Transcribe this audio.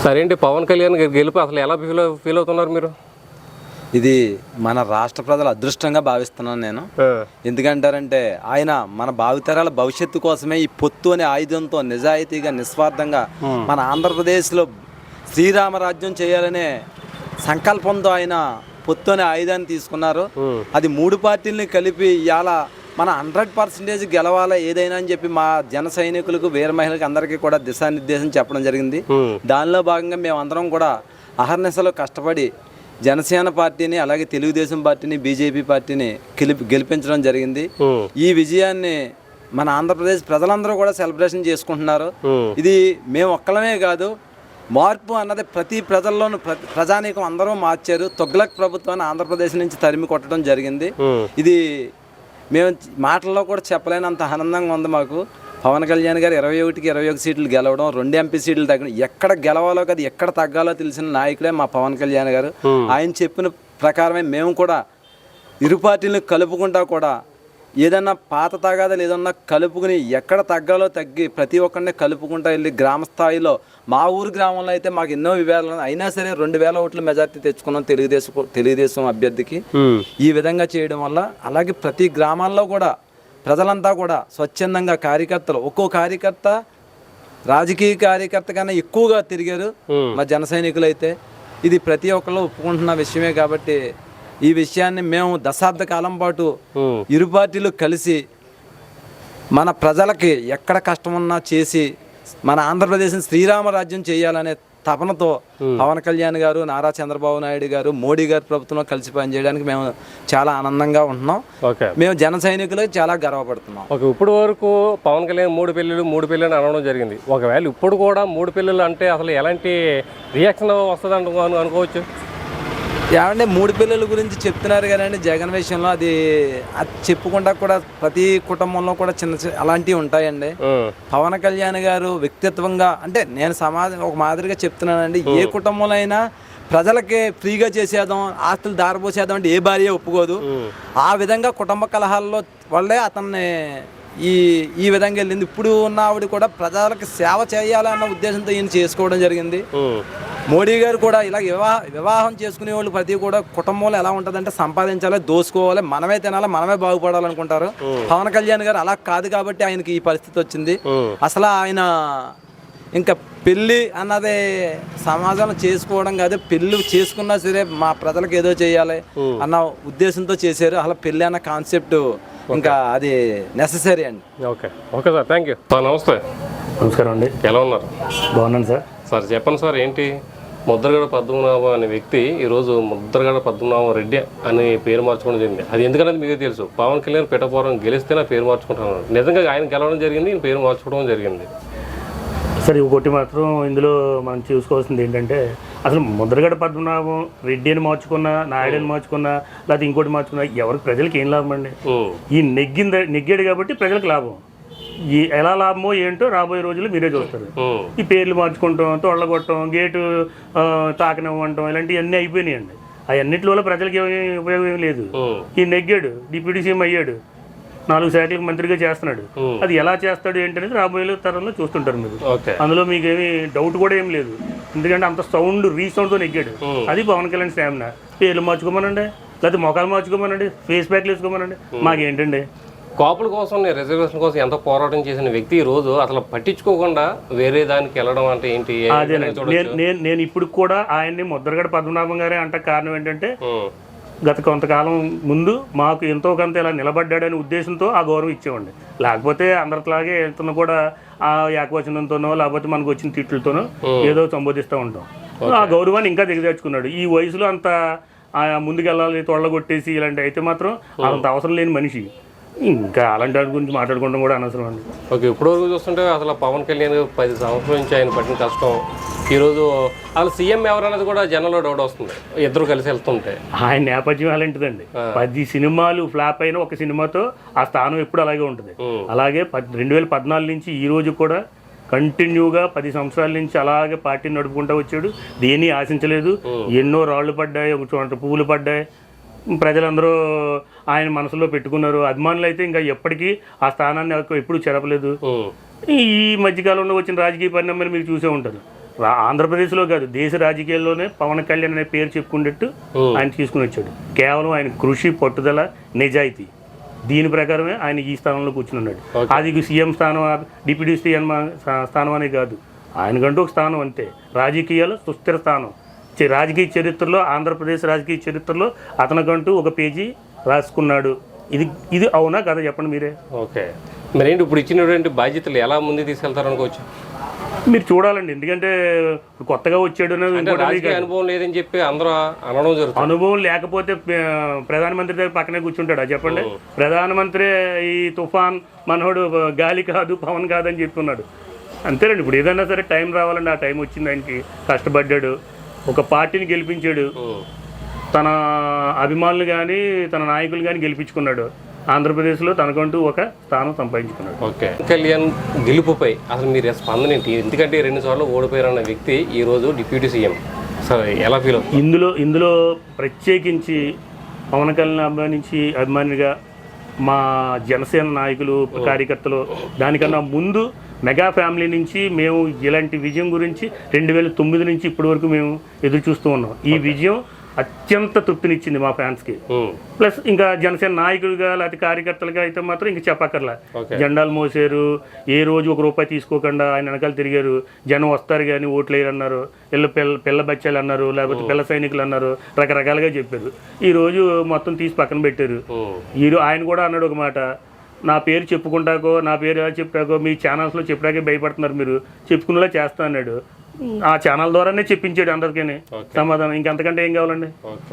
సరేంటి పవన్ కళ్యాణ్ గారి గెలుపు అసలు ఎలా ఫీల్ అవుతున్నారు మీరు? ఇది మన రాష్ట్ర ప్రజల అదృష్టంగా భావిస్తున్నాను నేను. ఎందుకంటారంటే ఆయన మన భావితరాల భవిష్యత్తు కోసమే ఈ పొత్తు అనే ఆయుధంతో నిజాయితీగా నిస్వార్థంగా మన ఆంధ్రప్రదేశ్లో శ్రీరామరాజ్యం చేయాలనే సంకల్పంతో ఆయన పొత్తు అనే ఆయుధాన్ని తీసుకున్నారు. అది 3 పార్టీలని కలిపి ఇవాళ మన 100% గెలవాలా ఏదైనా అని చెప్పి మా జన సైనికులకు వీర మహిళలకు అందరికీ కూడా దిశానిర్దేశం చెప్పడం జరిగింది. దానిలో భాగంగా మేమందరం కూడా అహర్నిశలో కష్టపడి జనసేన పార్టీని అలాగే తెలుగుదేశం పార్టీని బీజేపీ పార్టీని గెలిపించడం జరిగింది. ఈ విజయాన్ని మన ఆంధ్రప్రదేశ్ ప్రజలందరూ కూడా సెలబ్రేషన్ చేసుకుంటున్నారు. ఇది మేము ఒక్కలమే కాదు, మార్పు అన్నది ప్రతి ప్రజల్లోనూ ప్రజానీకం అందరూ మార్చారు. తొగ్లక్ ప్రభుత్వాన్ని ఆంధ్రప్రదేశ్ నుంచి తరిమి కొట్టడం జరిగింది. ఇది మేము మాటల్లో కూడా చెప్పలేనంత ఆనందంగా ఉంది మాకు. పవన్ కళ్యాణ్ గారు 21కి 21 సీట్లు గెలవడం, 2 ఎంపీ సీట్లు తగ్గడం, ఎక్కడ గెలవాలో కదా ఎక్కడ తగ్గాలో తెలిసిన నాయకుడే మా పవన్ కళ్యాణ్ గారు. ఆయన చెప్పిన ప్రకారమే మేము కూడా ఇరు పార్టీలను కలుపుకుంటా కూడా ఏదన్నా పాత తగాదాలు ఏదన్నా కలుపుకుని ఎక్కడ తగ్గాలో తగ్గి ప్రతి ఒక్కరిని కలుపుకుంటా వెళ్ళి గ్రామ స్థాయిలో మా ఊరు గ్రామంలో అయితే మాకు ఎన్నో విభేదాలు అయినా సరే 2000 ఓట్ల మెజార్టీ తెచ్చుకున్నాం తెలుగుదేశం అభ్యర్థికి. ఈ విధంగా చేయడం వల్ల అలాగే ప్రతి గ్రామాల్లో కూడా ప్రజలంతా కూడా స్వచ్ఛందంగా కార్యకర్తలు ఒక్కో కార్యకర్త రాజకీయ కార్యకర్త కన్నా ఎక్కువగా తిరిగారు మా జన సైనికులు అయితే. ఇది ప్రతి ఒక్కరు ఒప్పుకుంటున్న విషయమే కాబట్టి ఈ విషయాన్ని మేము దశాబ్ద కాలం పాటు ఇరు పార్టీలు కలిసి మన ప్రజలకి ఎక్కడ కష్టం ఉన్నా చేసి మన ఆంధ్రప్రదేశ్ని శ్రీరామరాజ్యం చేయాలనే తపనతో పవన్ కళ్యాణ్ గారు, నారా చంద్రబాబు నాయుడు గారు, మోడీ గారి ప్రభుత్వంలో కలిసి పనిచేయడానికి మేము చాలా ఆనందంగా ఉంటున్నాం. మేము జన సైనికులు చాలా గర్వపడుతున్నాం. ఇప్పుడు వరకు పవన్ కళ్యాణ్ 3 పెళ్ళిళ్ళు అనడం జరిగింది. ఒకవేళ ఇప్పుడు కూడా 3 పెళ్ళిళ్ళు అంటే అసలు ఎలాంటి రియాక్షన్ వస్తుంది అనుకోవచ్చు? ఏమంటే 3 పిల్లల గురించి చెప్తున్నారు కానీ జగన్ విషయంలో అది చెప్పుకుంటా కూడా ప్రతి కుటుంబంలో కూడా చిన్న అలాంటివి ఉంటాయండి. పవన్ కళ్యాణ్ గారు వ్యక్తిత్వంగా అంటే నేను సమాజం ఒక మాదిరిగా చెప్తున్నానండి. ఏ కుటుంబంలో అయినా ప్రజలకి ఫ్రీగా చేసేద్దాం, ఆస్తులు దారపోసేద్దాం అంటే ఏ భార్య ఒప్పుకోదు. ఆ విధంగా కుటుంబ కలహాల్లో వల్లే అతన్ని ఈ విధంగా వెళ్ళింది. ఇప్పుడు ఉన్న ఆవిడ కూడా ప్రజలకు సేవ చేయాలన్న ఉద్దేశంతో ఈయన చేసుకోవడం జరిగింది. మోడీ గారు కూడా ఇలా వివాహం చేసుకునే వాళ్ళు ప్రతి కూడా కుటుంబంలో ఎలా ఉంటుందంటే సంపాదించాలి, దోసుకోవాలి, మనమే తినాలి, మనమే బాగుపడాలనుకుంటారు. పవన్ కళ్యాణ్ గారు అలా కాదు కాబట్టి ఆయనకి ఈ పరిస్థితి వచ్చింది. అసలు ఆయన ఇంకా పెళ్ళి అన్నది సమాజంలో చేసుకోవడం కాదు, పెళ్ళి చేసుకున్నా సరే మా ప్రజలకు ఏదో చేయాలి అన్న ఉద్దేశంతో చేశారు. అసలు పెళ్ళి అన్న కాన్సెప్ట్ ఇంకా అది నెససరీ అండి. Okay sir, thank you sir. నమస్కారం అండి. ఎలా ఉన్నారు? బాగున్నాను సార్. సార్ చెప్పండి సార్, ఏంటి ముద్రగడ పద్మనాభం అనే వ్యక్తి ఈరోజు ముద్రగడ పద్మనాభం రెడ్డి అని పేరు మార్చుకోవడం జరిగింది. అది ఎందుకనేది మీకే తెలుసు. పవన్ కళ్యాణ్ పిఠాపురం గెలిస్తే నా పేరు మార్చుకుంటున్నాను. నిజంగా ఆయన గెలవడం జరిగింది, ఈయన పేరు మార్చుకోవడం జరిగింది. సరే, ఒకటి మాత్రం ఇందులో మనం చూసుకోవాల్సింది ఏంటంటే అసలు ముద్రగడ పద్మనాభం రెడ్డి అని మార్చుకున్నా, నాయుడు అని మార్చుకున్నా, లేకపోతే ఇంకోటి మార్చుకున్నా ఎవరికి ప్రజలకు ఏం లాభం అండి? ఈ నెగ్గాడు కాబట్టి ప్రజలకు లాభం. ఎలా లాభమో ఏంటో రాబోయే రోజులు మీరే చూస్తారు. ఈ పేర్లు మార్చుకుంటాం, తొళ్ళగొట్టడం, గేటు తాకనివ్వటం ఇలాంటివన్నీ అయిపోయినాయండి. అవన్నిటి వల్ల ప్రజలకు ఏమీ ఉపయోగం ఏం లేదు. ఈ నెగ్గాడు, డిప్యూటీ సీఎం అయ్యాడు, 4 శాఖలకు మంత్రిగా చేస్తున్నాడు. అది ఎలా చేస్తాడు ఏంటనేది రాబోయే తరంలో చూస్తుంటారు మీరు. అందులో మీకు ఏమి డౌట్ కూడా ఏం లేదు. ఎందుకంటే అంత రీసౌండ్తో నెగ్గాడు. అది పవన్ కళ్యాణ్ స్టామినా. పేర్లు మార్చుకోమనండి, లేకపోతే మొఖాలు మార్చుకోమనండి, ఫేస్ ప్యాక్లు వేసుకోమనండి, మాకేంటండి? కాపుల కోసం, రిజర్వేషన్ కోసం ఎంతో పోరాటం చేసిన వ్యక్తి ఈ రోజు అసలు పట్టించుకోకుండా వేరే దానికి వెళ్ళడం అంటే ఏంటి? నేను ఇప్పుడు కూడా ఆయన్ని ముద్రగడ పద్మనాభం గారే అంట. కారణం ఏంటంటే గత కొంతకాలం ముందు మాకు ఎంతో కొంత ఇలా నిలబడ్డాడనే ఉద్దేశంతో ఆ గౌరవం ఇచ్చేవాడి. లేకపోతే అందరిలాగే వెళ్తున్న కూడా ఆ ఏకవచనంతోనో లేకపోతే మనకు వచ్చిన తిట్లతోనో ఏదో సంబోధిస్తూ ఉంటాం. ఆ గౌరవాన్ని ఇంకా దిగజార్చుకున్నాడు. ఈ వయసులో అంత ముందుకెళ్ళాలి, తొళ్ళగొట్టేసి ఇలాంటి అయితే మాత్రం అంత అవసరం లేని మనిషి. ఇంకా అలాంటి వాటి గురించి మాట్లాడుకోవడం కూడా అనవసరం అండి. ఓకే, ఇప్పటివరకు చూస్తుంటే అసలు పవన్ కళ్యాణ్ 10 సంవత్సరాల నుంచి ఆయన పట్టిన కష్టం, ఈరోజు అసలు సీఎం ఎవరనేది కూడా జనంలో డౌట్ వస్తుంది ఇద్దరు కలిసి వెళ్తుంటే. ఆయన నేపథ్యం అలాంటిదండి. 10 సినిమాలు ఫ్లాప్ అయిన ఒక సినిమాతో ఆ స్థానం ఎప్పుడు అలాగే ఉంటుంది. అలాగే 2014 నుంచి ఈ రోజు కూడా కంటిన్యూగా 10 సంవత్సరాల నుంచి అలాగే పార్టీని నడుపుకుంటూ వచ్చాడు. దేన్ని ఆశించలేదు. ఎన్నో రాళ్ళు పడ్డాయి, ఒక చోట పువ్వులు పడ్డాయి. ప్రజలందరూ ఆయన మనసులో పెట్టుకున్నారు. అభిమానులు అయితే ఇంకా ఎప్పటికీ ఆ స్థానాన్ని ఎప్పుడు చెరపలేదు. ఈ మధ్యకాలంలో వచ్చిన రాజకీయ పరిణామాలు మీరు చూసే ఉంటారు. ఆంధ్రప్రదేశ్లో కాదు దేశ రాజకీయాల్లోనే పవన్ కళ్యాణ్ అనే పేరు చెప్పుకునేట్టు ఆయన తీసుకుని వచ్చాడు. కేవలం ఆయన కృషి, పట్టుదల, నిజాయితీ, దీని ప్రకారమే ఆయన ఈ స్థానంలో కూర్చున్నాడు. అది సీఎం స్థానం, డిప్యూటీ సీఎం స్థానం అనే కాదు, ఆయనకంటూ ఒక స్థానం అంతే. రాజకీయాలు సుస్థిర స్థానం. రాజకీయ చరిత్రలో, ఆంధ్రప్రదేశ్ రాజకీయ చరిత్రలో అతనికంటూ ఒక పేజీ రాసుకున్నాడు. ఇది అవునా కదా చెప్పండి మీరే. ఓకే, మరేంటి ఇప్పుడు ఇచ్చినటువంటి బాధ్యతలు ఎలా ముందుకు తీసుకెళ్తారు అనుకోవచ్చు? మీరు చూడాలండి, ఎందుకంటే కొత్తగా వచ్చాడు రాజకీయ అనుభవం లేదని చెప్పి అందరూ అనడం జరుగుతుంది. అనుభవం లేకపోతే ప్రధానమంత్రి దగ్గర పక్కనే కూర్చుంటాడా చెప్పండి? ప్రధానమంత్రి ఈ తుఫాన్ మనోడు గాలి కాదు, పవన్ కాదని చెప్తున్నాడు. అంతేనండి. ఇప్పుడు ఏదైనా సరే టైం రావాలండి, ఆ టైం వచ్చింది. ఆయనకి కష్టపడ్డాడు, ఒక పార్టీని గెలిపించాడు, తన అభిమానులు కానీ తన నాయకులు కానీ గెలిపించుకున్నాడు. ఆంధ్రప్రదేశ్లో తనకంటూ ఒక స్థానం సంపాదించుకున్నాడు. ఓకే, కళ్యాణ్ గెలుపుపై అసలు మీరు స్పందన ఏంటి? ఎందుకంటే 2 సార్లు ఓడిపోయారన్న వ్యక్తి ఈరోజు డిప్యూటీ సీఎం, సరే ఎలా ఫీల్ అవుతుంది? ఇందులో ప్రత్యేకించి పవన్ కళ్యాణ్ అభిమానిగా మా జనసేన నాయకులు, కార్యకర్తలు, దానికన్నా ముందు మెగా ఫ్యామిలీ నుంచి మేము ఇలాంటి విజయం గురించి 2009 నుంచి ఇప్పటి వరకు మేము ఎదురు చూస్తూ ఉన్నాం. ఈ విజయం అత్యంత తృప్తినిచ్చింది మా ఫ్యాన్స్కి. ప్లస్ ఇంకా జనసేన నాయకులుగా లేకపోతే కార్యకర్తలుగా అయితే మాత్రం ఇంక చెప్పక్కర్లా. జెండాలు మోసారు, ఏ రోజు ₹1 తీసుకోకుండా ఆయన వెనకాల తిరిగారు. జనం వస్తారు కానీ ఓట్లు వేయరన్నారు, పిల్ల బచ్చాలు అన్నారు, లేకపోతే పిల్ల సైనికులు అన్నారు, రకరకాలుగా చెప్పారు. ఈరోజు మొత్తం తీసి పక్కన పెట్టారు. ఆయన కూడా అన్నాడు ఒక మాట, నా పేరు చెప్పుకుంటాకో, నా పేరు ఎలా చెప్పాకో, మీ ఛానల్స్లో చెప్పడాకే భయపడుతున్నారు, మీరు చెప్పుకునేలా చేస్తా అన్నాడు. ఆ ఛానల్ ద్వారానే చెప్పించాడు అందరికీ సమాధానం. ఇంకంతకంటే ఏం కావాలండి? ఓకే,